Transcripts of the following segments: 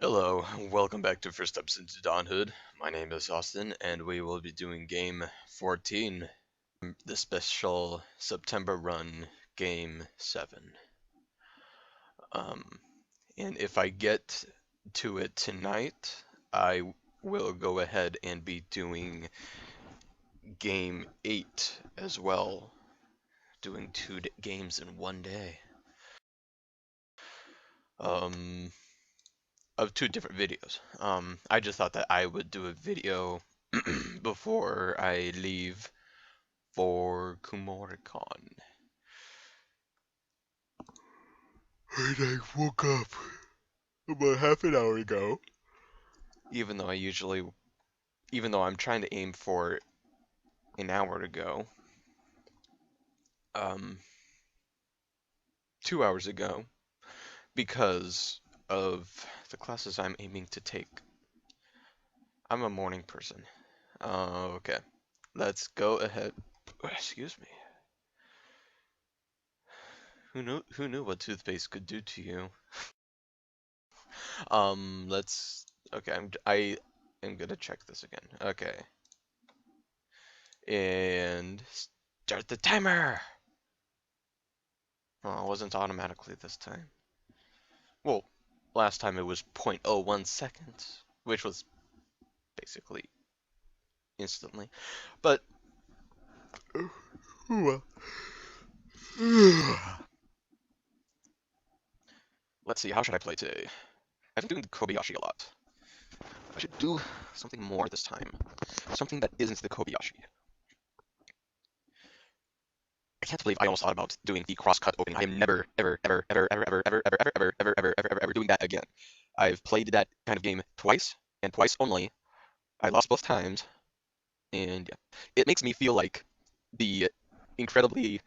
Hello, welcome back to First Steps into Dawnhood. My name is Austin, and we will be doing Game 14, the special September run, Game 7. Um, and if I get to it tonight, I will go ahead and be doing Game 8 as well, doing two games in one day. Um, of two different videos. I just thought that I would do a video before I leave for Kumoricon. And I woke up about half an hour ago. Even though I'm trying to aim for an hour to go, 2 hours ago, because of the classes I'm aiming to take. I'm a morning person. Okay, let's go ahead. Excuse me. Who knew what toothpaste could do to you? Let's. Okay, I am gonna check this again. Okay, and start the timer. Oh, it wasn't automatically this time. Well, last time it was 0.01 seconds, which was basically instantly. But well. Let's see. How should I play today? I've been doing the Kobayashi a lot. I should do something more this time. Something that isn't the Kobayashi. I can't believe I almost thought about doing the cross-cut opening. I am never, ever, ever, ever, ever, ever, ever, ever, ever, ever, ever, ever, ever, ever doing that again. I've played that kind of game twice, and twice only. I lost both times, and yeah. It makes me feel like the incredibly,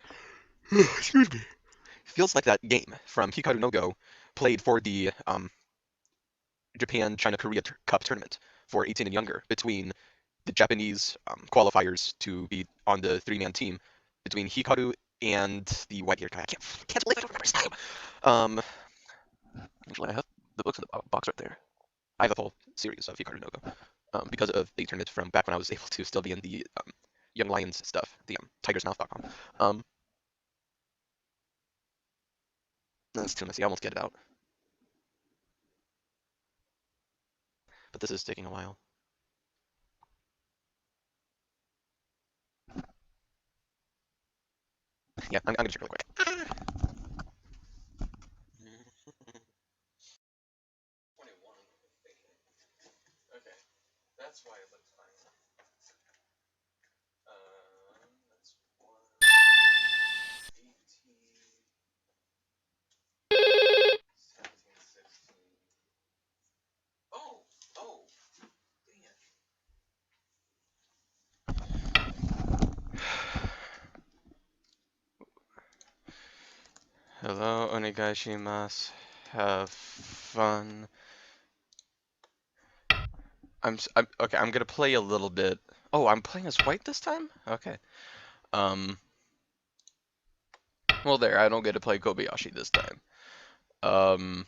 excuse me, feels like that game from Hikaru no Go played for the Japan China Korea Cup tournament for 18 and younger between the Japanese qualifiers to be on the three-man team between Hikaru and the white-haired guy. I can't believe I don't remember his name. Um, Actually, I have the books in the box right there. I have a whole series of Hikaru no Go because of the tournament from back when I was able to still be in the Young Lions stuff, the tigersmouth.com. That's too messy. I almost get it out, but this is taking a while. Yeah, I'm gonna check really quick. 21. Okay, that's why it looks fine. That's 1, 18, 17, 16. Oh, oh, dang it. Hello, onegaishimasu. Have fun. I'm okay. I'm gonna play a little bit. Oh, I'm playing as white this time. Okay. Um. Well, there. I don't get to play Kobayashi this time. Um.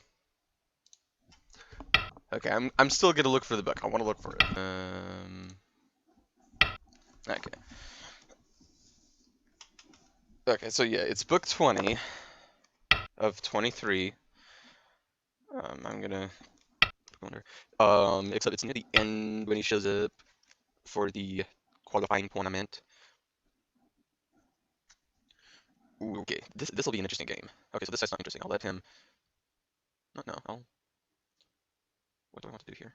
Okay. I'm still gonna look for the book. I want to look for it. Okay. Okay. So yeah, it's book 20 of 23. I'm gonna wonder. Except it's near the end when he shows up for the qualifying tournament. Ooh, okay, this will be an interesting game. Okay, so this side's not interesting. I'll let him. No, I'll. What do I want to do here?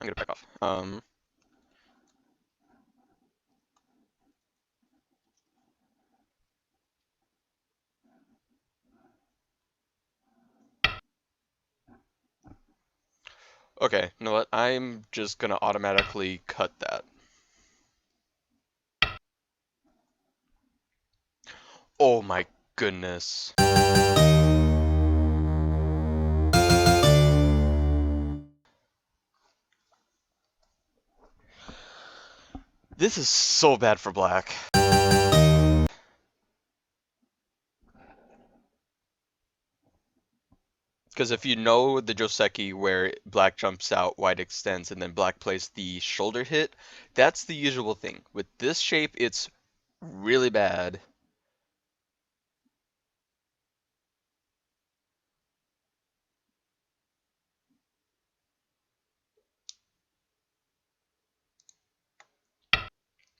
I'm gonna back off. Okay, you know what? I'm just gonna automatically cut that. Oh my goodness. This is so bad for black. Because if you know the Joseki where black jumps out, white extends, and then black plays the shoulder hit, that's the usual thing. With this shape, it's really bad.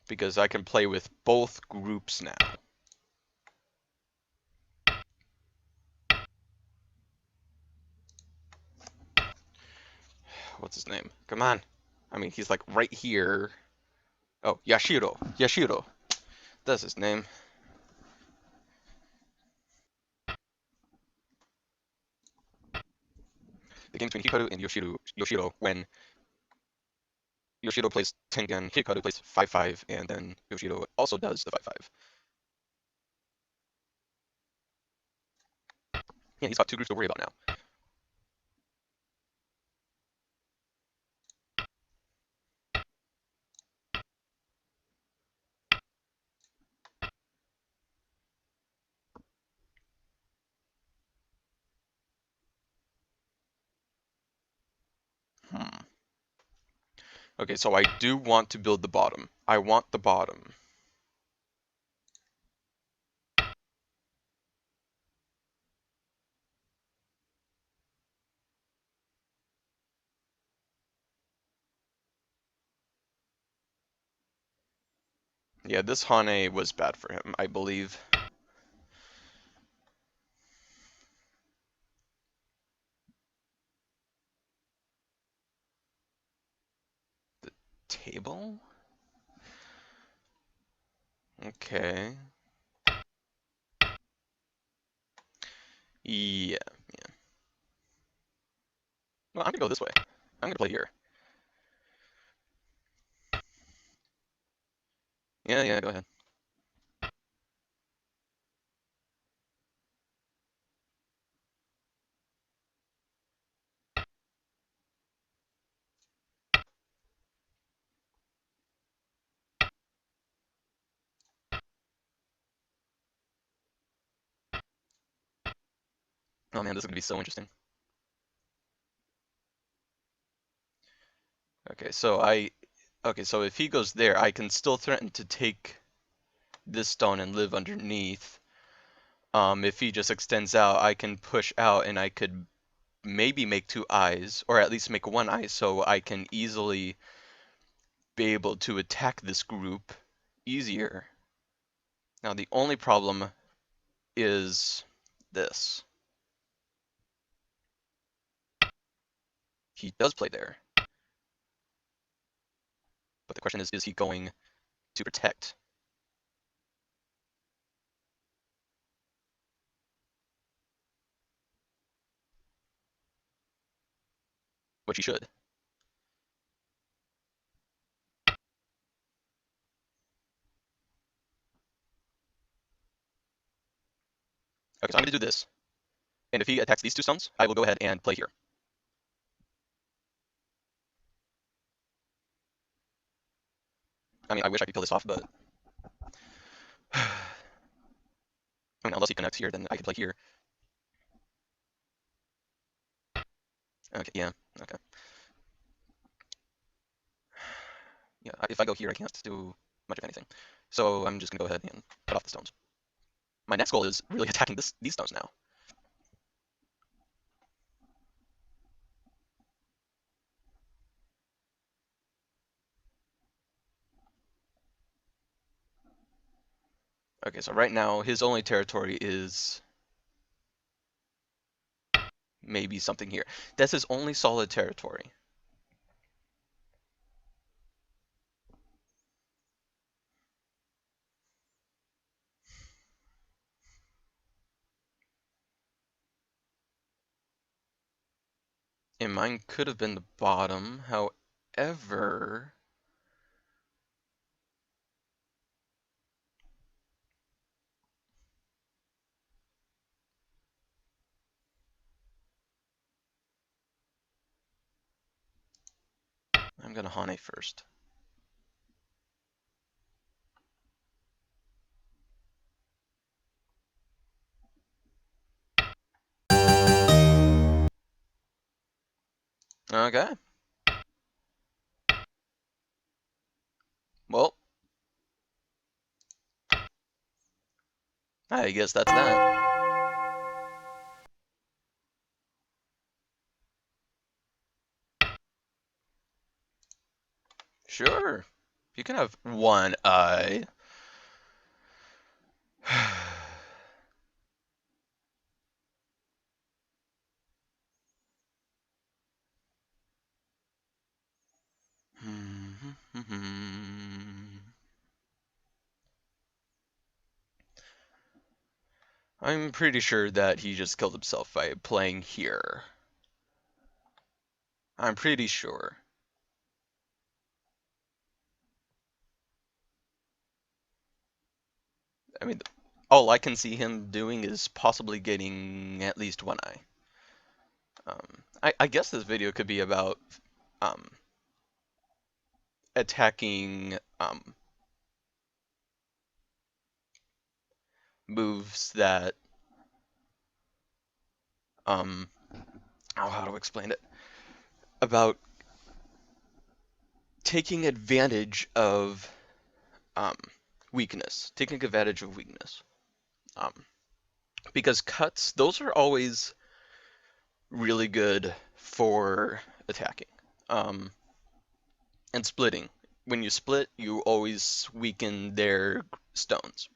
Because I can play with both groups now. What's his name? Come on. I mean, he's like right here. Oh, Yashiro. Yashiro. That's his name. The game between Hikaru and Yoshiro when Yoshiro plays Tengen, Hikaru plays 5-5, and then Yoshiro also does the 5-5. Yeah, he's got two groups to worry about now. Hmm. Okay, so I do want to build the bottom. I want the bottom. Yeah, this Hane was bad for him, I believe. Table? Okay. Yeah. Well, I'm gonna go this way. I'm gonna play here. Yeah, go ahead. Oh man, this is gonna be so interesting. Okay, so if he goes there, I can still threaten to take this stone and live underneath. If he just extends out, I can push out and I could maybe make two eyes, or at least make one eye, so I can easily be able to attack this group easier. Now the only problem is this. He does play there, but the question is he going to protect? Which he should. Okay, so I'm gonna do this, and if he attacks these two stones, I will go ahead and play here. I mean, I wish I could kill this off, but I mean, unless he connects here, then I can play here. Okay, yeah, okay. Yeah, if I go here, I can't do much of anything. So I'm just gonna go ahead and cut off the stones. My next goal is really attacking these stones now. Okay, so right now his only territory is maybe something here. That's his only solid territory. And mine could have been the bottom. However, I'm gonna Hane first. Okay. Well, I guess that's that. Sure. You can have one eye. I'm pretty sure that he just killed himself by playing here. I'm pretty sure. I mean, all I can see him doing is possibly getting at least one eye. I guess this video could be about um, attacking moves that oh, how to explain it? About taking advantage of um, weakness, taking advantage of weakness. Um, because cuts, those are always really good for attacking. Um, and splitting. When you split, you always weaken their stones.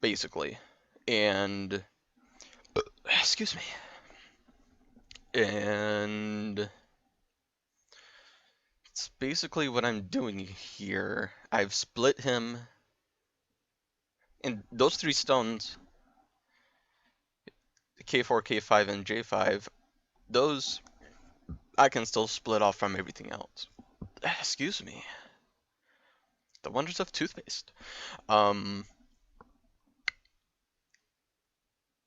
Basically. And excuse me. And it's basically what I'm doing here. I've split him, and those three stones, K4, K5, and J5, those I can still split off from everything else. Excuse me. The wonders of toothpaste. Um,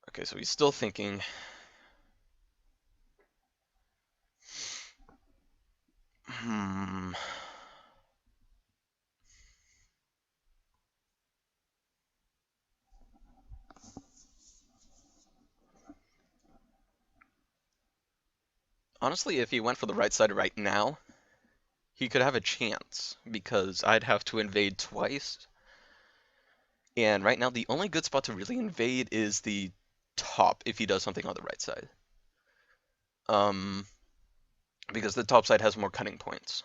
okay, so he's still thinking. Hmm. Honestly, if he went for the right side right now, he could have a chance because I'd have to invade twice. And right now, the only good spot to really invade is the top if he does something on the right side. Um, because the top side has more cutting points.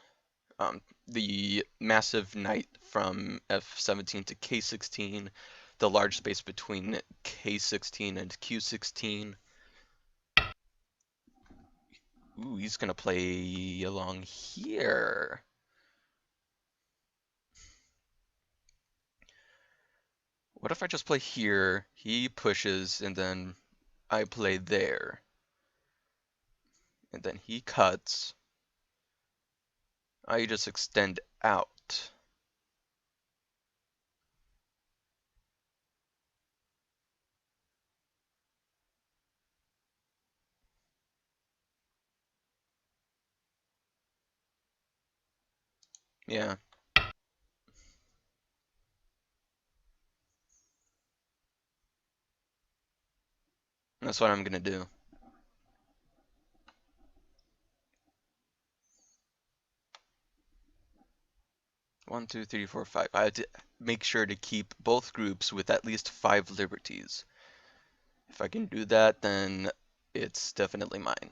The massive knight from F17 to K16, the large space between K16 and Q16. Ooh, he's gonna play along here. What if I just play here, he pushes, and then I play there, and then he cuts, I just extend out. Yeah, that's what I'm gonna do. One, two, three, four, five. I have to make sure to keep both groups with at least 5 liberties. If I can do that, then it's definitely mine.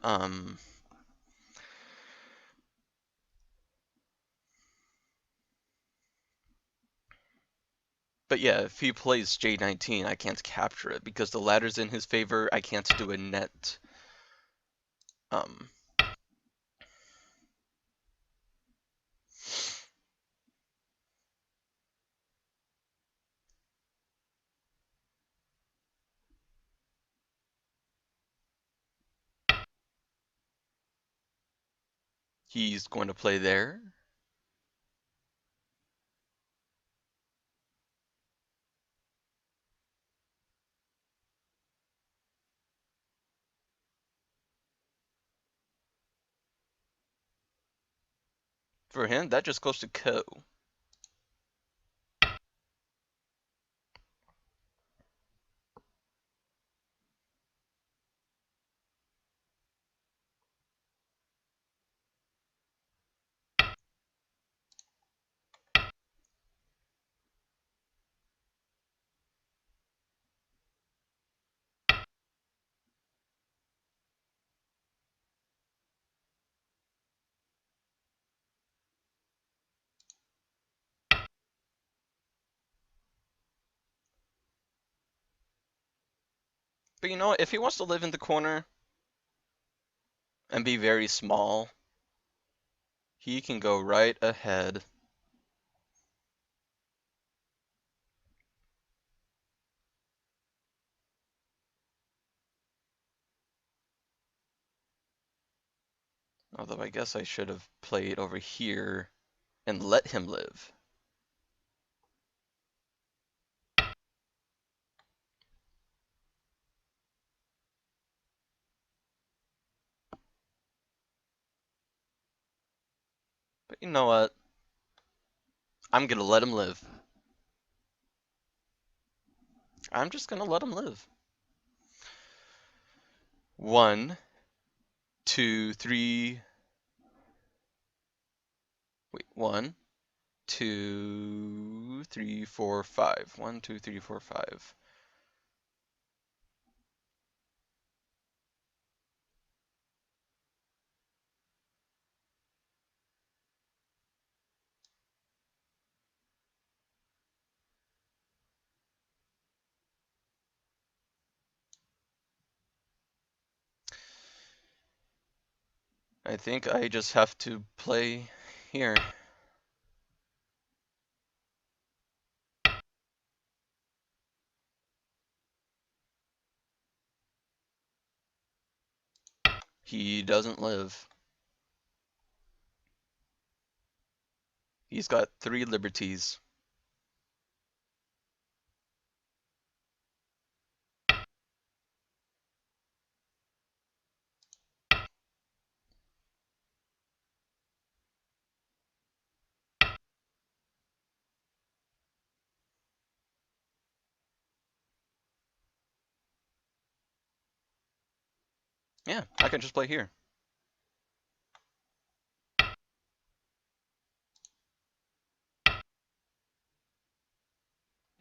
um, but yeah, if he plays J19, I can't capture it because the ladder's in his favor. I can't do a net. Um, he's going to play there. For him, that just goes to Ko. But you know what? If he wants to live in the corner and be very small, he can go right ahead. Although I guess I should have played over here and let him live. But you know what? I'm gonna let him live. I'm just gonna let him live. 1, 2, 3. Wait, 1, 2, 3, 4, 5. 1, 2, 3, 4, 5. I think I just have to play here. He doesn't live. He's got 3 liberties. Yeah, I can just play here.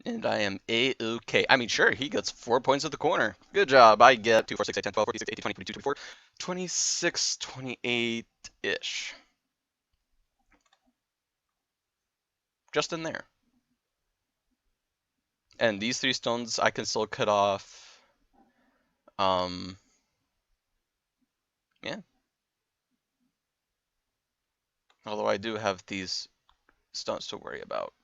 And I am A-okay. I mean, sure, he gets 4 points at the corner. Good job. I get 2, 4, 6, 8, 10, 12, 14, 16, 18, 20, 22, 24, 26, 28-ish. Just in there. And these 3 stones I can still cut off. Yeah. Although I do have these stones to worry about.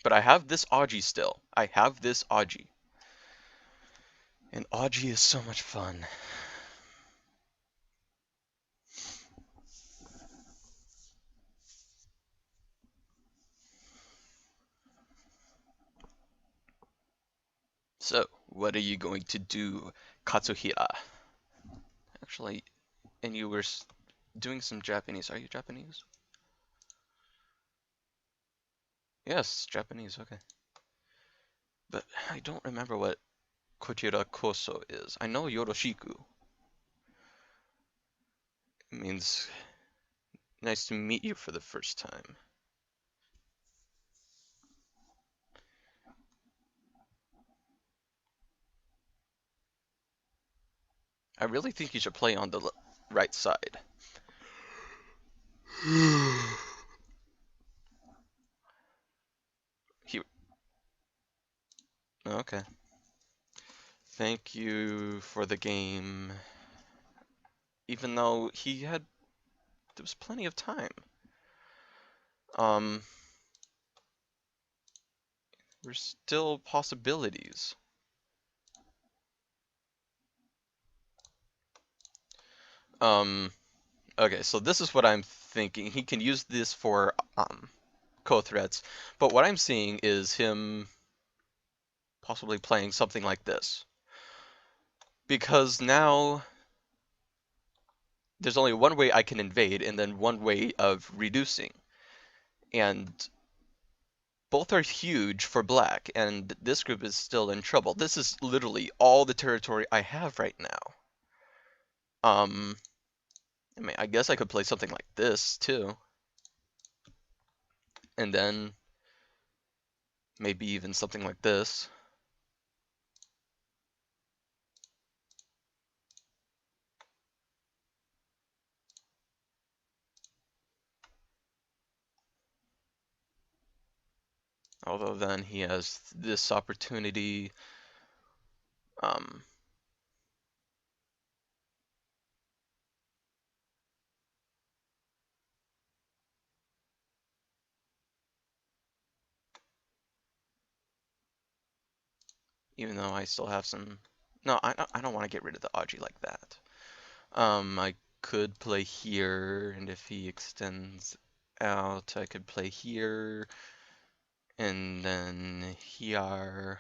But I have this Augie still. I have this Augie. And Augie is so much fun. So, what are you going to do, Katsuhira? Actually, and you were doing some Japanese. Are you Japanese? Yes, Japanese, okay. But I don't remember what Kochira Koso is. I know Yoroshiku. It means nice to meet you for the first time. I really think you should play on the right side. He, okay. Thank you for the game. Even though there was plenty of time. There's still possibilities. Okay, so this is what I'm thinking. He can use this for co-threats, but what I'm seeing is him possibly playing something like this. Because now there's only one way I can invade and then one way of reducing. And both are huge for black, and this group is still in trouble. This is literally all the territory I have right now. I mean, I guess I could play something like this too. And then maybe even something like this. Although then he has this opportunity. Um, Even though I still have some. No, I don't want to get rid of the Aji like that. I could play here, and if he extends out, I could play here, and then here.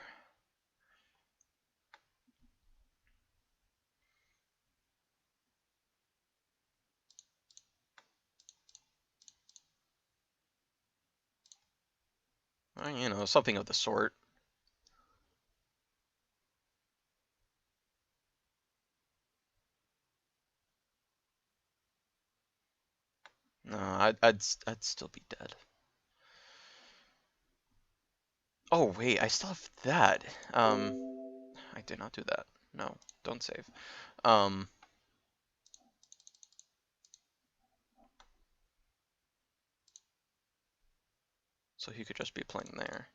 You know, something of the sort. No, I'd still be dead. Oh wait, I still have that. I did not do that. No, don't save. Um, so he could just be playing there.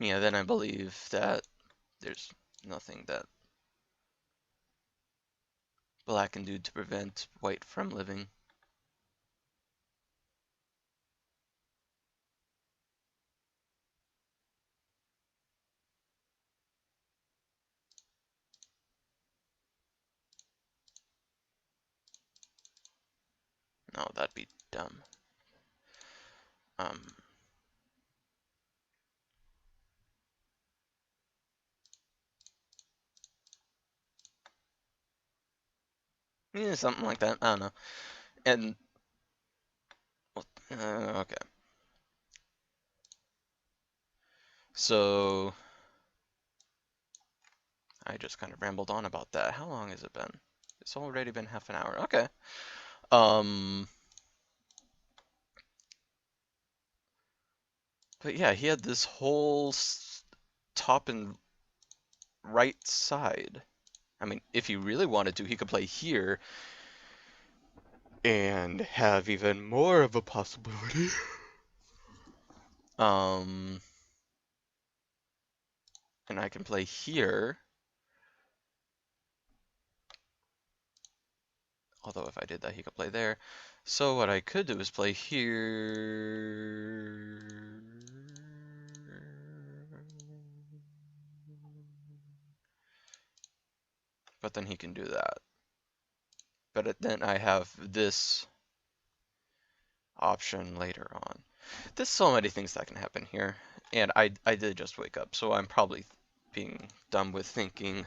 Yeah, then I believe that there's nothing that black can do to prevent white from living. No, that'd be dumb. Um, yeah, something like that. I don't know. And okay, so I just kind of rambled on about that. How long has it been? It's already been half an hour. Okay. Um, but yeah, he had this whole top and right side. I mean, if he really wanted to, he could play here and have even more of a possibility. Um, and I can play here. Although if I did that, he could play there. So what I could do is play here. But then he can do that. But then I have this option later on. There's so many things that can happen here. And I did just wake up, so I'm probably being dumb with thinking.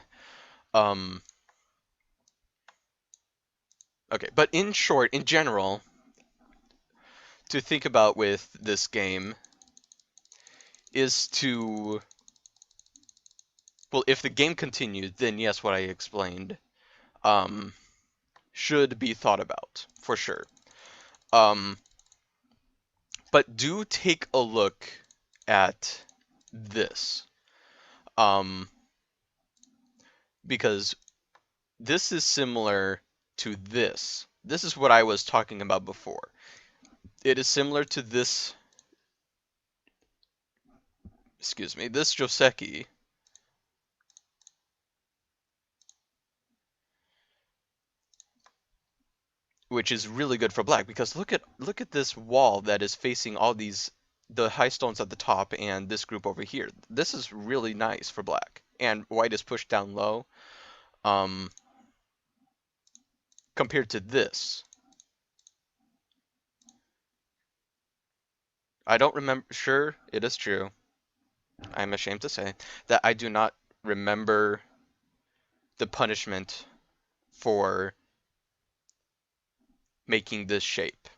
Um, okay, but in short, in general, to think about with this game is to, well, if the game continued, then yes, what I explained um, should be thought about for sure. Um, but do take a look at this, um, because this is similar to this. This is what I was talking about before. It is similar to this, excuse me, this Joseki, which is really good for black because look at this wall that is facing all these the high stones at the top and this group over here. This is really nice for black. And white is pushed down low. Um, compared to this. I don't remember. Sure, it is true. I'm ashamed to say that I do not remember the punishment for making this shape.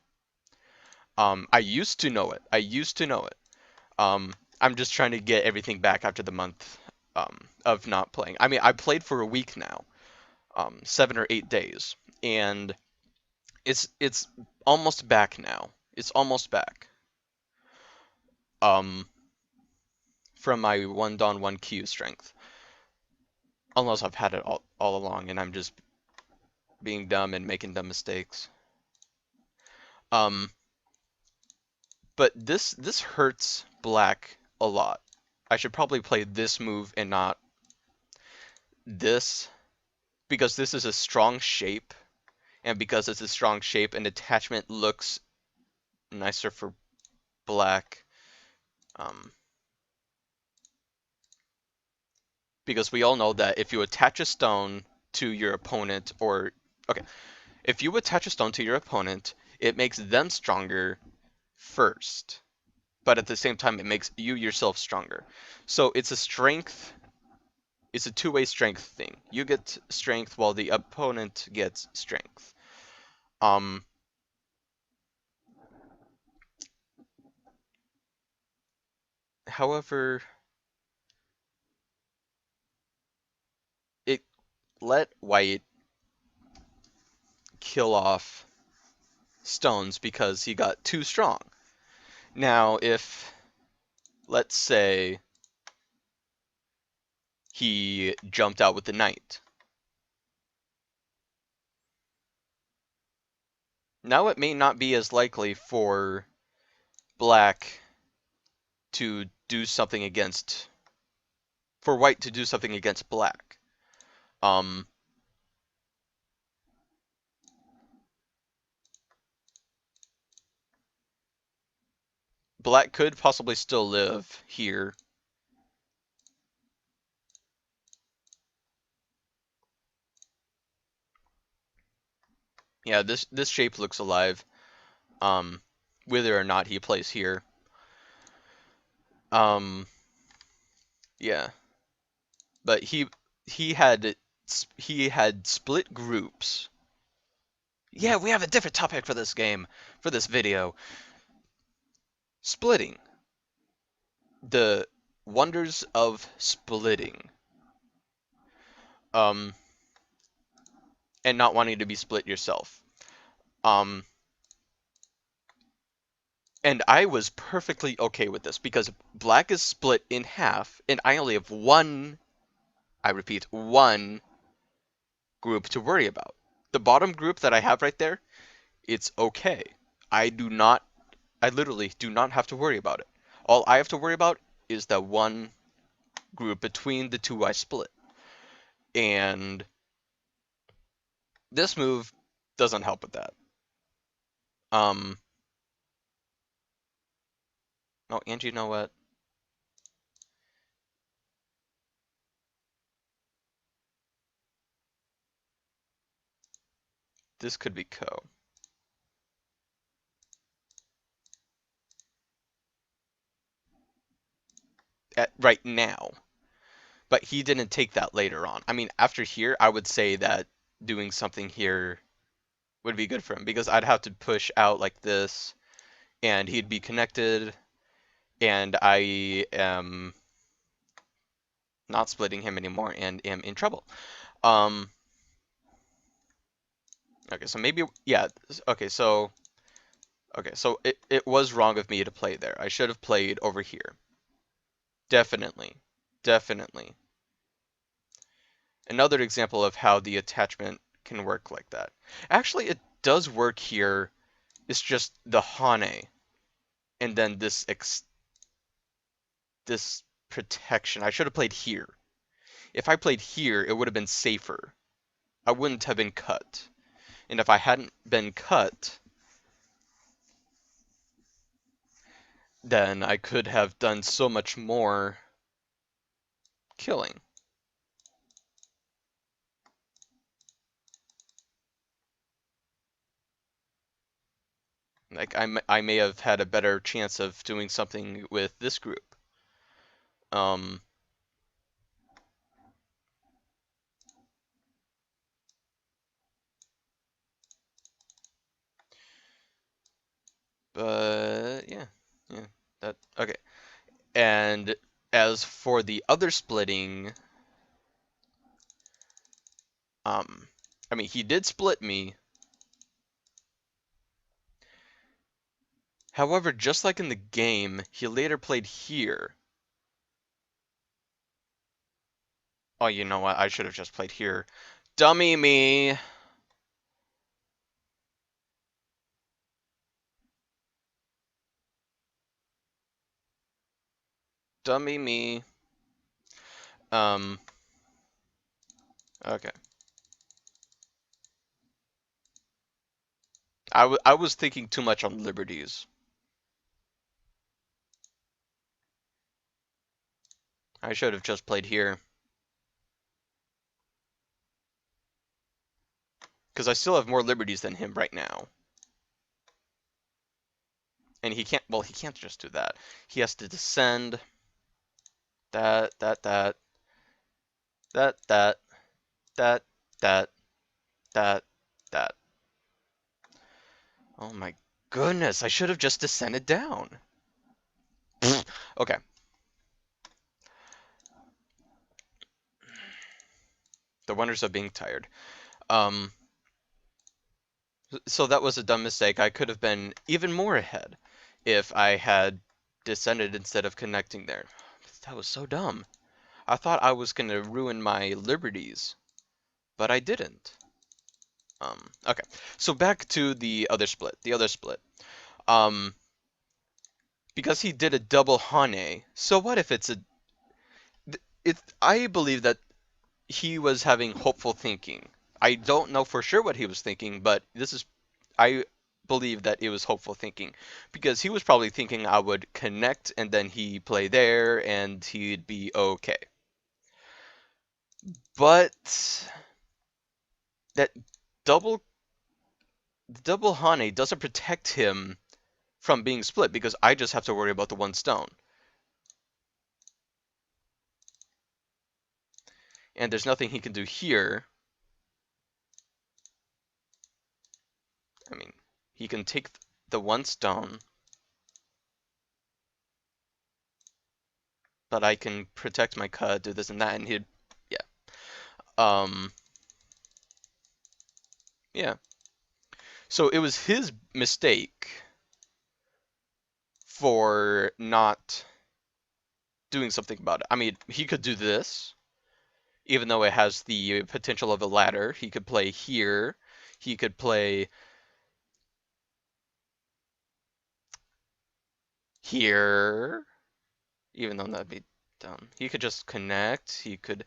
I used to know it. I used to know it. I'm just trying to get everything back after the month of not playing. I mean, I played for a week now, 7 or 8 days, and It's almost back now. It's almost back. Um, from my 1-on-1 Q strength. Unless I've had it all along and I'm just being dumb and making dumb mistakes. Um, but this hurts black a lot. I should probably play this move and not this, because this is a strong shape, and because it's a strong shape, an attachment looks nicer for black. Because we all know that if you attach a stone to your opponent, or okay, if you attach a stone to your opponent, it makes them stronger first, but at the same time it makes you yourself stronger. So it's a strength, it's a two-way strength thing. You get strength while the opponent gets strength. However, it let white kill off stones because he got too strong. Now, if, let's say, he jumped out with the knight, now it may not be as likely for black to do something against, for white to do something against black. Black could possibly still live here. Yeah, this shape looks alive. Whether or not he plays here. Yeah. But he had he had split groups. Yeah, we have a different topic for this game, for this video. Splitting. The wonders of splitting. And not wanting to be split yourself. And I was perfectly okay with this because black is split in half and I only have one, I repeat, one group to worry about. The bottom group that I have right there, it's okay. I literally do not have to worry about it. All I have to worry about is that one group between the two I split. And this move doesn't help with that. Oh, and you know what? This could be Ko. Right now. But he didn't take that later on. I mean, after here, I would say that doing something here would be good for him because I'd have to push out like this and he'd be connected and I am not splitting him anymore and am in trouble. Okay, so maybe, yeah, okay, so it was wrong of me to play there. I should have played over here. Definitely, definitely. Another example of how the attachment can work like that. Actually, it does work here. It's just the Hane, and then this protection. I should have played here. If I played here, it would have been safer. I wouldn't have been cut. And if I hadn't been cut, then I could have done so much more killing. Like, I may have had a better chance of doing something with this group. But yeah, that okay. And as for the other splitting, I mean, he did split me, However, just like in the game, he later played here. Oh, you know what? I should have just played here. Dummy me! Dummy me. Okay. I was thinking too much on liberties. I should have just played here. Because I still have more liberties than him right now. And he can't, well, he can't just do that. He has to descend. That. That. Oh my goodness, I should have just descended down. Okay. The wonders of being tired. So that was a dumb mistake. I could have been even more ahead if I had descended instead of connecting there. That was so dumb. I thought I was going to ruin my liberties, but I didn't. Okay, so back to the other split. Because he did a double Hane, so what if it's a... I believe that he was having hopeful thinking. I don't know for sure what he was thinking, but I believe that it was hopeful thinking because he was probably thinking I would connect and then he play there and he'd be okay. But that double Hane doesn't protect him from being split because I just have to worry about the one stone. And there's nothing he can do here. I mean, he can take the one stone, but I can protect my cut, do this and that, and he'd, yeah. Yeah. So it was his mistake for not doing something about it. I mean, he could do this, even though it has the potential of a ladder. He could play here. He could play here, even though that'd be dumb. He could just connect. He could...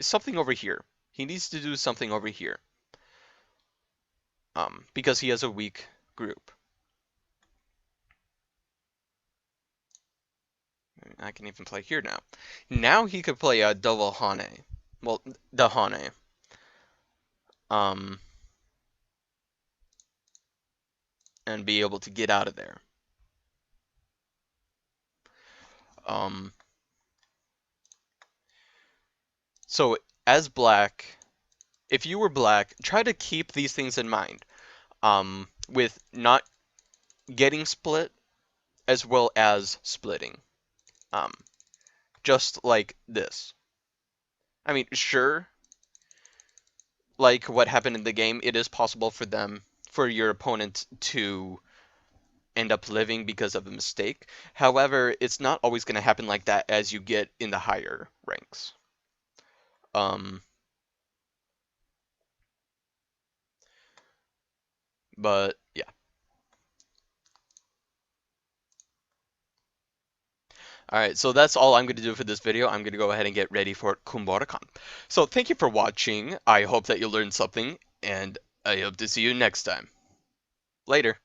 Something over here. He needs to do something over here. Because he has a weak group. I can even play here now. Now he could play a double Hane. Well, the Hane. And be able to get out of there. So as black, if you were black, try to keep these things in mind. With not getting split as well as splitting. Just like this. I mean, sure, like what happened in the game, it is possible for your opponent to end up living because of a mistake. However, it's not always going to happen like that as you get in the higher ranks. But yeah. Alright, so that's all I'm going to do for this video. I'm going to go ahead and get ready for Kumbarakan. So thank you for watching. I hope that you learned something, and I hope to see you next time. Later.